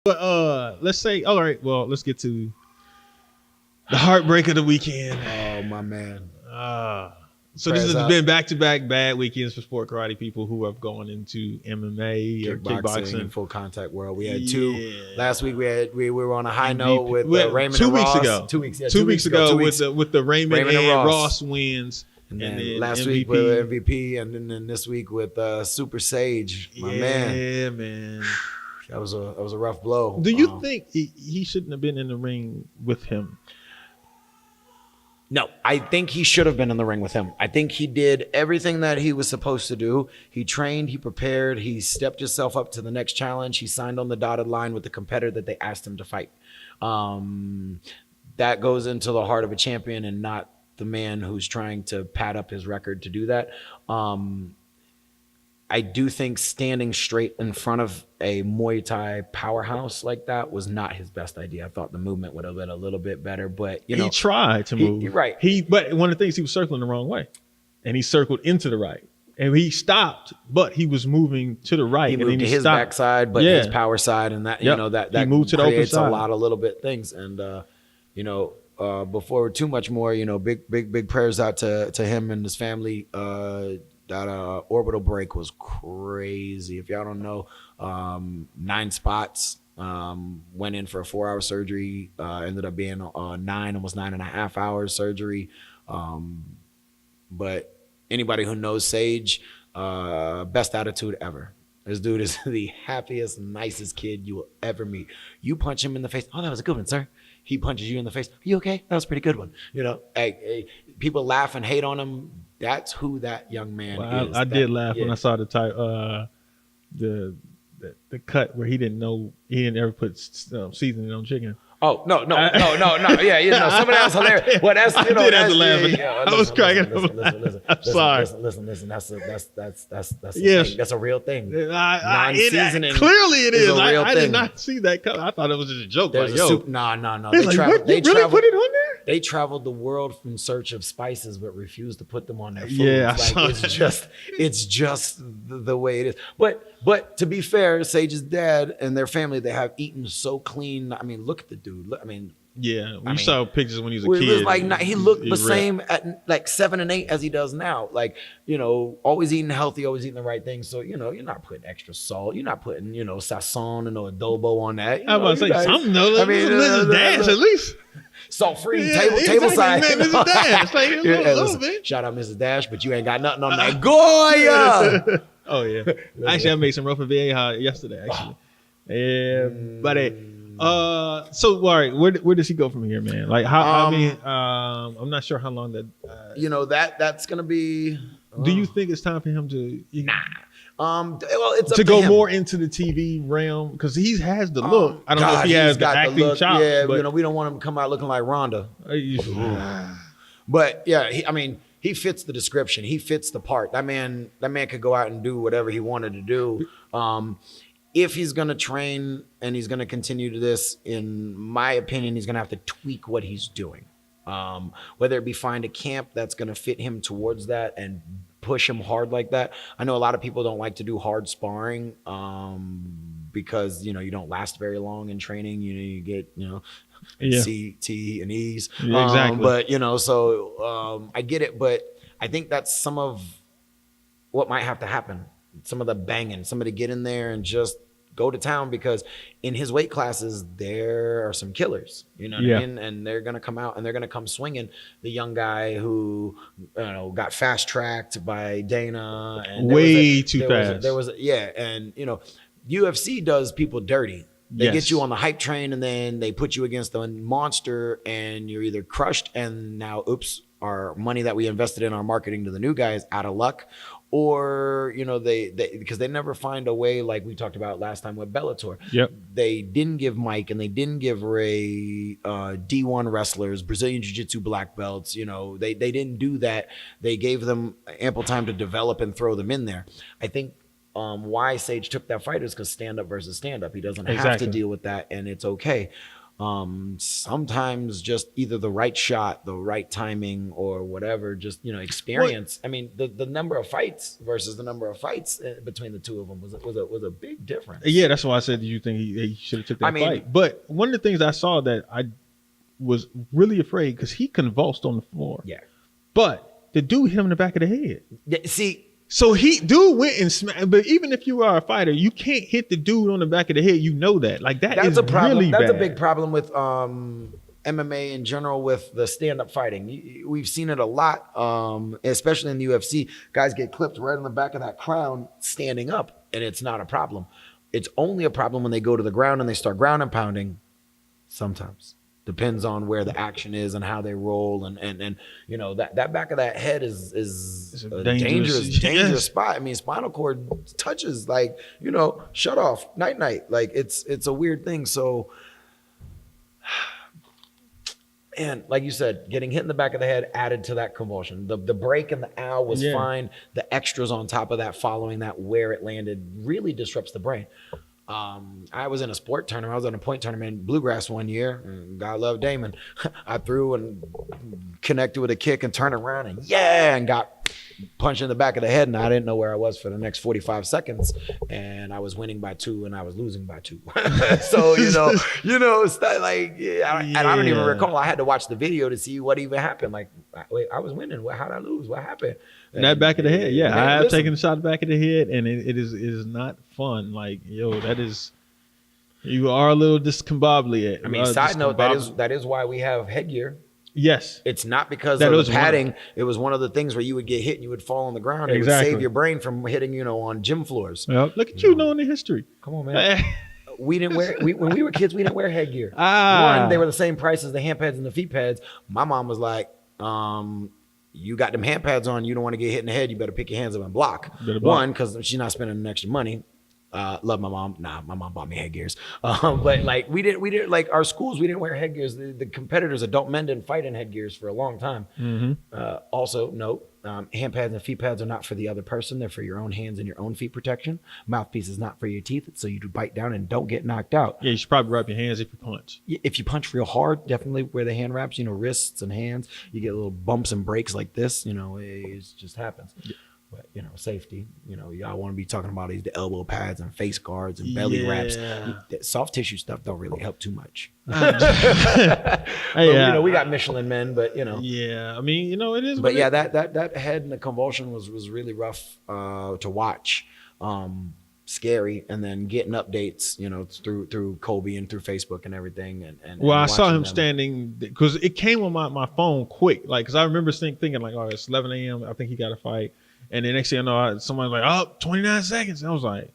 But let's say, all right, well, let's get to the heartbreak of the weekend. Oh my man. So this has been back-to-back bad weekends for sport karate people who have gone into MMA or kickboxing and full contact world. We had two last week. We were on a high note with Raymond 2 and weeks Ross. ago. 2 weeks. Yeah, 2 weeks ago with the Raymond and Ross wins. And then last week with MVP, and then this week with Super Sage, my man. Yeah, man. That was a rough blow. Do you think he shouldn't have been in the ring with him? No, I think he should have been in the ring with him. I think he did everything that he was supposed to do. He trained, he prepared, he stepped himself up to the next challenge. He signed on the dotted line with the competitor that they asked him to fight. That goes into the heart of a champion and not the man who's trying to pad up his record to do that. I do think standing straight in front of a Muay Thai powerhouse like that was not his best idea. I thought the movement would have been a little bit better, but you know, he tried to move. You're right. But one of the things, he was circling the wrong way, and he circled into the right, and he stopped, but he was moving to the right. He moved to his backside, but his power side, and that you know that he moved to the open side. A lot of little bit things, and you know. Before too much more, you know, big prayers out to him and his family. That orbital break was crazy. If y'all don't know, 9 spots, went in for a 4-hour surgery, ended up being almost 9.5 hours surgery. But anybody who knows Sage, best attitude ever. This dude is the happiest, nicest kid you will ever meet. You punch him in the face. Oh, that was a good one, sir. He punches you in the face. Are you okay? That was a pretty good one. You know, people laugh and hate on him. That's who that young man is. I did laugh when I saw the cut where he didn't ever put seasoning on chicken. Oh no! Yeah, you know, some of that was hilarious. Well, that's you know, I did have to laugh. I was cracking up. Listen. I'm sorry. Listen. That's a real thing. Non-seasoning. Clearly, it is. I did thing. not see that. I thought it was just a joke. No. They traveled. They really put it on there. They traveled the world in search of spices, but refused to put them on their food. Yeah, it's just the way it is. But to be fair, Sage's dad and their family, they have eaten so clean. I mean, look at the dude. You saw pictures when he was a kid. It was like he looked the same at like 7 and 8 as he does now. Like, you know, always eating healthy, always eating the right things. So, you know, you're not putting extra salt. You're not putting, you know, sazon and no adobo on that. I was about to say something though. I mean, Mrs. Dash at least. Salt-free table side. Mrs. Dash. Like, a little bit. Shout out Mrs. Dash, but you ain't got nothing on that Goya. Oh yeah. Actually, I made some ropa vieja yesterday. Actually, yeah, but so all right, where does he go from here, man? Like how? I'm not sure how long that. You know that's gonna be. Do you think it's time for him to? Nah. Well, it's up to go him. more into the TV realm because he has the look. I don't know if he has the acting chops. Yeah, but you know, we don't want him to come out looking like Rhonda. But yeah, he fits the description. He fits the part. That man could go out and do whatever he wanted to do. If he's gonna train and he's gonna continue to this, in my opinion, he's gonna have to tweak what he's doing. Whether it be find a camp that's gonna fit him towards that and push him hard like that. I know a lot of people don't like to do hard sparring because you know you don't last very long in training. You know, you get C, T, and E's. Yeah, exactly. But you know, so I get it. But I think that's some of what might have to happen. Some of the banging, somebody get in there and just go to town, because in his weight classes there are some killers, you know what I mean? And they're gonna come out and they're gonna come swinging. The young guy who got fast tracked by Dana and way too fast. And you know, UFC does people dirty. They get you on the hype train and then they put you against the monster and you're either crushed and now our money that we invested in our marketing to the new guy is out of luck, or you know they because they never find a way, like we talked about last time with Bellator. They didn't give Mike and they didn't give Ray D1 wrestlers, Brazilian Jiu-Jitsu black belts. You know, they didn't do that. They gave them ample time to develop and throw them in there. I think why Sage took that fight is because stand up versus stand up. He doesn't have to deal with that, and it's okay. Sometimes just either the right shot, the right timing, or whatever, just, experience. I mean, the number of fights versus the number of fights between the two of them was a big difference. Yeah, that's why I said, do you think he should have took that fight? But one of the things I saw that I was really afraid, because he convulsed on the floor. Yeah. But the dude hit him in the back of the head. Yeah, see, so dude went and smacked. But even if you are a fighter, you can't hit the dude on the back of the head. You know that. Like, that's a problem. Really that's bad. a big problem with MMA in general, with the stand-up fighting. We've seen it a lot, especially in the UFC. Guys get clipped right on the back of that crown standing up, and it's not a problem. It's only a problem when they go to the ground and they start ground and pounding. Sometimes. Depends on where the action is and how they roll, and that back of that head is a dangerous spot. I mean, spinal cord touches, like, shut off, night. Like, it's a weird thing. So, and like you said, getting hit in the back of the head added to that convulsion. The break and the ow was fine. The extras on top of that, following that, where it landed, really disrupts the brain. I was in a sport tournament. I was in a point tournament in Bluegrass one year. And God love Damon. I threw and connected with a kick and turned around and got punched in the back of the head. And I didn't know where I was for the next 45 seconds. And I was winning by 2 and I was losing by 2. So, it's not like, and I don't even recall. I had to watch the video to see what even happened. Like, wait, I was winning. How did I lose? What happened? That back of the head, yeah. I have taken a shot back of the head, and it is not fun. Like, you are a little discombobulated. I mean, side note, that is why we have headgear. Yes. It's not because of the padding. It was one of the things where you would get hit and you would fall on the ground. It would save your brain from hitting, on gym floors. Well, look at you knowing the history. Come on, man. We didn't wear when we were kids. We didn't wear headgear. One, they were the same price as the hand pads and the feet pads. My mom was like, you got them hand pads on, you don't want to get hit in the head, you better pick your hands up and block. One, because she's not spending extra money. Love my mom. Nah, my mom bought me headgears. But like we didn't like our schools, we didn't wear headgears. The competitors, adult men, didn't fight in headgears for a long time. Mm-hmm. Also, note, hand pads and feet pads are not for the other person. They're for your own hands and your own feet protection. Mouthpiece is not for your teeth, so you bite down and don't get knocked out. Yeah, you should probably wrap your hands if you punch. If you punch real hard, definitely wear the hand wraps, wrists and hands. You get little bumps and breaks like this, it just happens. Yeah. But, safety, y'all want to be talking about the elbow pads and face guards and belly wraps. Soft tissue stuff don't really help too much. We got Michelin men, but, Yeah, I mean, it is. But that head and the convulsion was really rough to watch. Scary. And then getting updates, through Kobe and through Facebook and everything. And I saw him standing, because it came on my phone quick. Like, because I remember thinking like, it's 11 a.m. I think he got a fight. And the next thing I know, someone's like, 29 seconds. And I was like,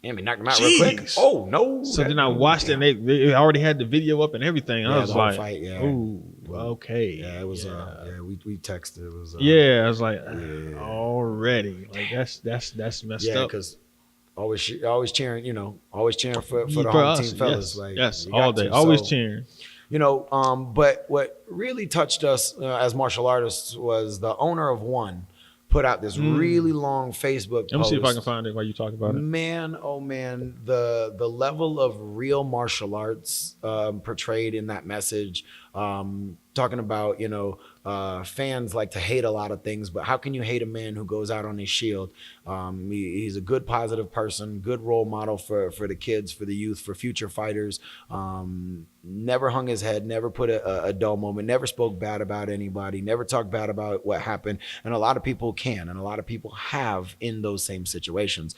damn, he knocked him out real quick. Oh, no. So then I watched it, and they already had the video up and everything. I was like, fight, ooh, okay. Yeah, it was, we texted. It was, I was like, already. Like, that's messed up. Yeah, because always cheering, always cheering for the home team fellas. Yes, all day. Always cheering. But what really touched us as martial artists was the owner of One put out this really long Facebook post. Let me see if I can find it while you talk about it. Man, oh man, the level of real martial arts portrayed in that message, talking about, fans like to hate a lot of things, but how can you hate a man who goes out on his shield? He's a good, positive person, good role model for the kids, for the youth, for future fighters. Never hung his head, never put a dull moment, never spoke bad about anybody, never talked bad about what happened. And a lot of people can, and a lot of people have in those same situations.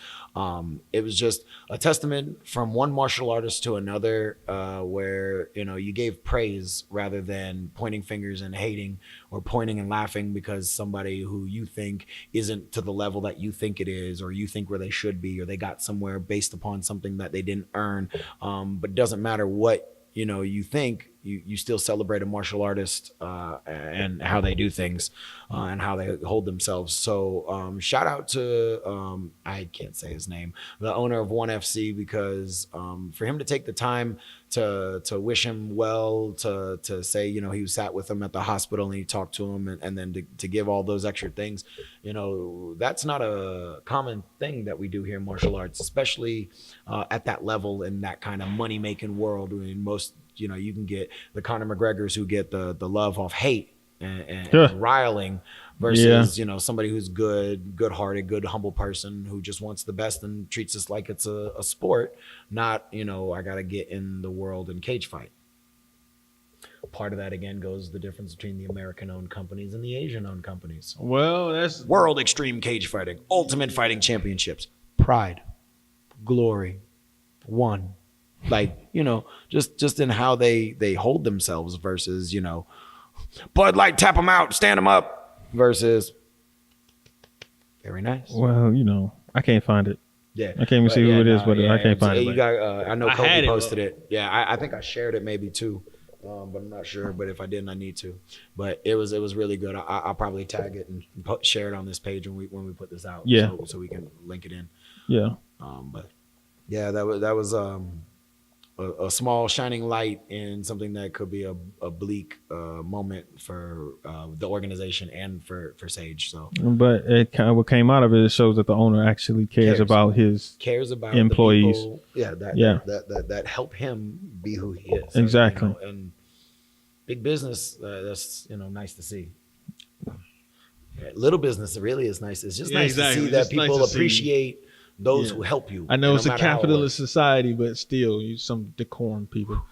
It was just a testament from one martial artist to another, where, you gave praise rather than pointing fingers and hating, or pointing and laughing because somebody who you think isn't to the level that you think it is, or you think where they should be, or they got somewhere based upon something that they didn't earn. But it doesn't matter what you think, you still celebrate a martial artist and how they do things and how they hold themselves. So shout out to, I can't say his name, the owner of One FC, because for him to take the time to wish him well, to say, he sat with him at the hospital and he talked to him, and then to give all those extra things, that's not a common thing that we do here in martial arts, especially at that level, in that kind of money-making world. I mean, most you know, you can get the Conor McGregors who get the love off hate and Sure. riling versus, you know, somebody who's good-hearted, good, humble person who just wants the best and treats this like it's a sport, not, you know, I got to get in the world and cage fight. Part of that, again, goes the difference between the American-owned companies and the Asian-owned companies. Well, that's World Extreme Cage Fighting, Ultimate Fighting Championships, pride, glory, one. Like, you know, just in how they hold themselves versus, you know, Bud Light, tap them out, stand them up versus very nice. Well, you know, I can't find it. Yeah, I can't even see who it is, but I can't find it. You got, I know Kobe posted it. it. Yeah, I think I shared it maybe too. But I'm not sure. But if I didn't, I need to. But it was really good. I'll probably tag it and share it on this page when we put this out. Yeah. So we can link it in. Yeah. But yeah, that was a small shining light in something that could be a bleak moment for the organization and for Sage. So, but it kind of what came out of it shows that the owner actually cares about his employees. The people, that help him be who he is. Exactly. You know, and big business, that's, you know, nice to see. Little business, it really is nice. It's just nice to see that people appreciate those who help you. I know it's a capitalist society, but still, you some decorum people.